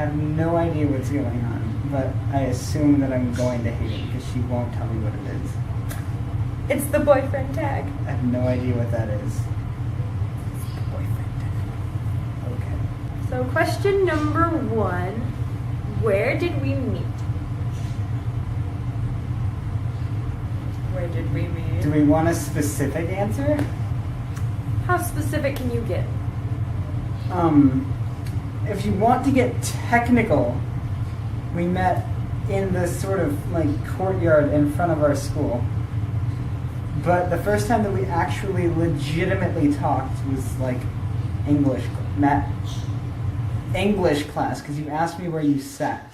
have no idea what's going on, but I assume that I'm going to hate it because she won't tell me what it is. It's the boyfriend tag. I have no idea what that is. Boyfriend tag. Okay. So question number 1, where did we meet? Where did we meet? Do we want a specific answer? How specific can you get? If you want to get technical, we met in this sort of like courtyard in front of our school. But the first time that we actually legitimately talked was like English class, because you asked me where you sat.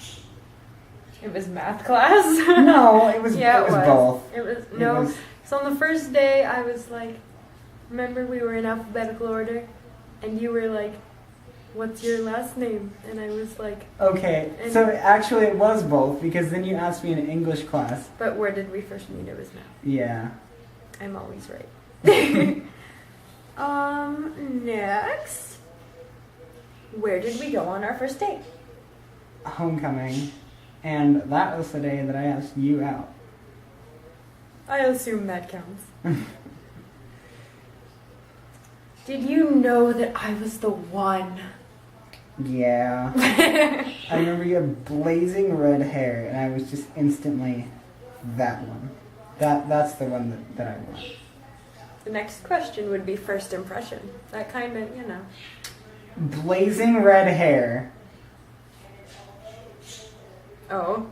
It was math class. No, it was Yeah, it was both. It was It no. was- So on the first day, I was like, remember we were in alphabetical order, and you were like, "What's your last name?" And I was like, Okay, so actually it was both, because then you asked me in English class. "But where did we first meet?" It was math. Yeah. I'm always right. Next, where did we go on our first date? Homecoming. And that was the day that I asked you out. I assume that counts. Did you know that I was the one? Yeah. I remember you had blazing red hair, and I was just instantly that one. That's the one that I want. The next question would be first impression. That kind of, you know. Blazing red hair. Oh.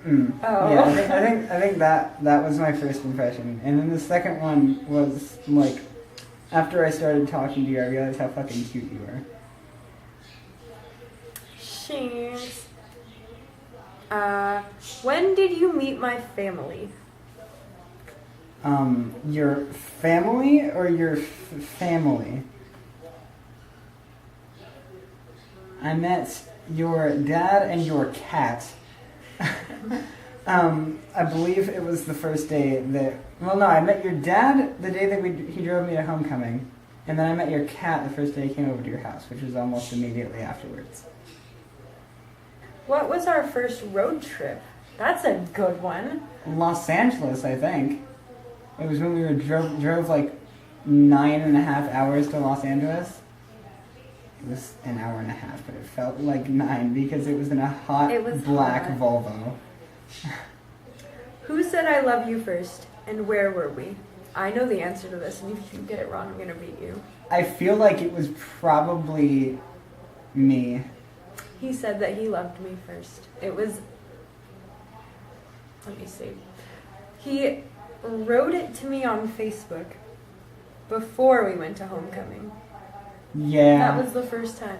Mm. Oh. Yeah, I think that was my first impression. And then the second one was like, after I started talking to you, I realized how fucking cute you were. Thanks. When did you meet my family? Your family or your family? I met your dad and your cat. I believe it was the first day that... Well, no, I met your dad the day that he drove me to homecoming. And then I met your cat the first day he came over to your house, which was almost immediately afterwards. What was our first road trip? That's a good one. Los Angeles, I think. It was when we drove like 9.5 hours to Los Angeles. It was an hour and a half, but it felt like 9 because it was in a hot black hot. Volvo. Who said I love you first, and where were we? I know the answer to this, and if you get it wrong, I'm gonna beat you. I feel like it was probably me. He said that he loved me first. It was... Let me see. He wrote it to me on Facebook before we went to homecoming. Yeah. That was the first time.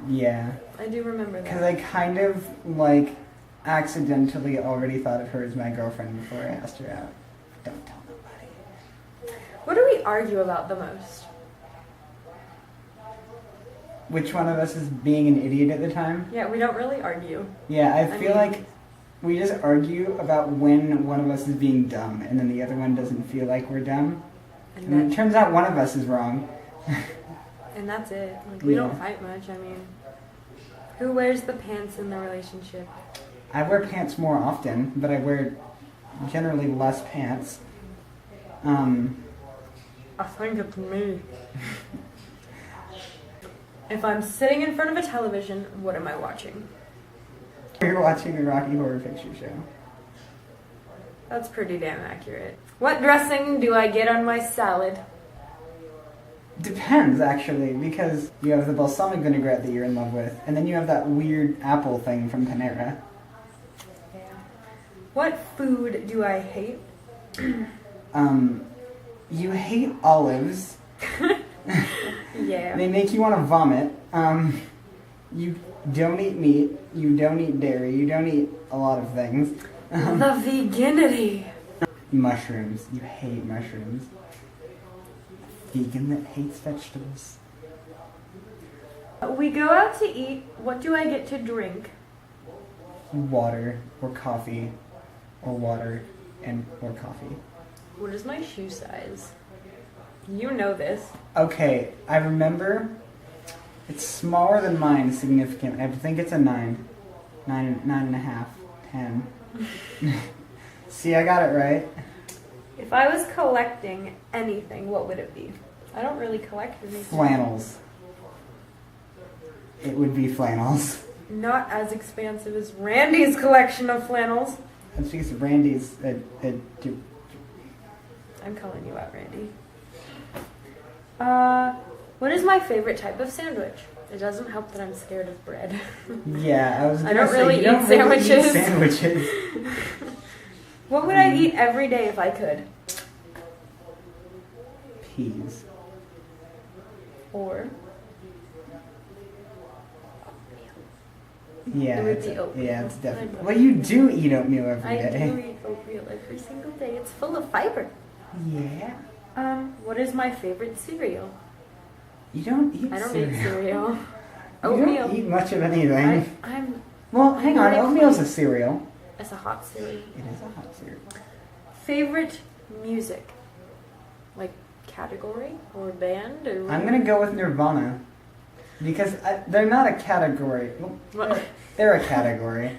Yeah. I do remember that. Because I kind of, like, accidentally already thought of her as my girlfriend before I asked her out. Don't tell nobody. What do we argue about the most? Which one of us is being an idiot at the time? Yeah, we don't really argue. Yeah, I feel mean- like we just argue about when one of us is being dumb, and then the other one doesn't feel like we're dumb. And then it turns out one of us is wrong. And that's it. Like, we don't Yeah. fight much. I mean, who wears the pants in the relationship? I wear pants more often, but I wear generally less pants. I think it's me. If I'm sitting in front of a television, what am I watching? You're watching the Rocky Horror Picture Show. That's pretty damn accurate. What dressing do I get on my salad? Depends, actually, because you have the balsamic vinaigrette that you're in love with, and then you have that weird apple thing from Panera. Yeah. What food do I hate? You hate olives. Yeah. They make you want to vomit. You don't eat meat. You don't eat dairy. You don't eat a lot of things. The veganity. Mushrooms. You hate mushrooms. Vegan that hates vegetables. We go out to eat. What do I get to drink? Water or coffee, or water and or coffee. What is my shoe size? You know this. Okay, I remember It's smaller than mine significantly. I think it's a 9. 9.5. 10. See, I got it right. If I was collecting anything, what would it be? I don't really collect anything. Flannels. It would be flannels. Not as expansive as Randy's collection of flannels. That's because Randy's I'm calling you out, Randy. What is my favorite type of sandwich? It doesn't help that I'm scared of bread. Yeah, I was. I don't say, really you eat don't really sandwiches. eat sandwiches. What would I eat every day if I could? Peas. Or Yeah, It would it's, be oatmeal. yeah, it's definitely. I know. Well, you do eat oatmeal every I day. do eat oatmeal every single day. It's full of fiber. Yeah. What is my favorite cereal? You don't eat I don't cereal. eat cereal. You Oatmeal. don't eat much of anything. I'm. Well, hang on. really Oatmeal's plain. a cereal. It's a hot cereal. It is a hot cereal. Favorite music, like category or band or. I'm gonna go with Nirvana because they're not a category. Well, What? they're a category.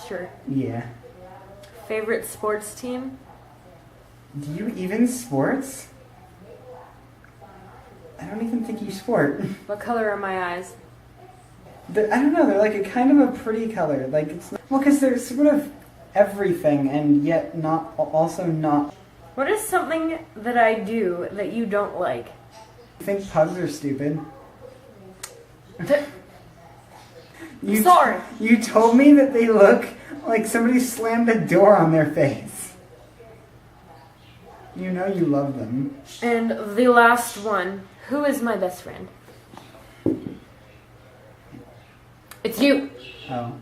Sure. Yeah. Favorite sports team? Do you even sports? I don't even think you sport. What color are my eyes? I don't know. They're like a kind of a pretty color. Like it's well, because they're sort of everything and yet not also not. What is something that I do that you don't like? I think pugs are stupid. You Sorry. You told me that they look like somebody slammed a door on their face. You know you love them. And the last one. Who is my best friend? It's you. Oh.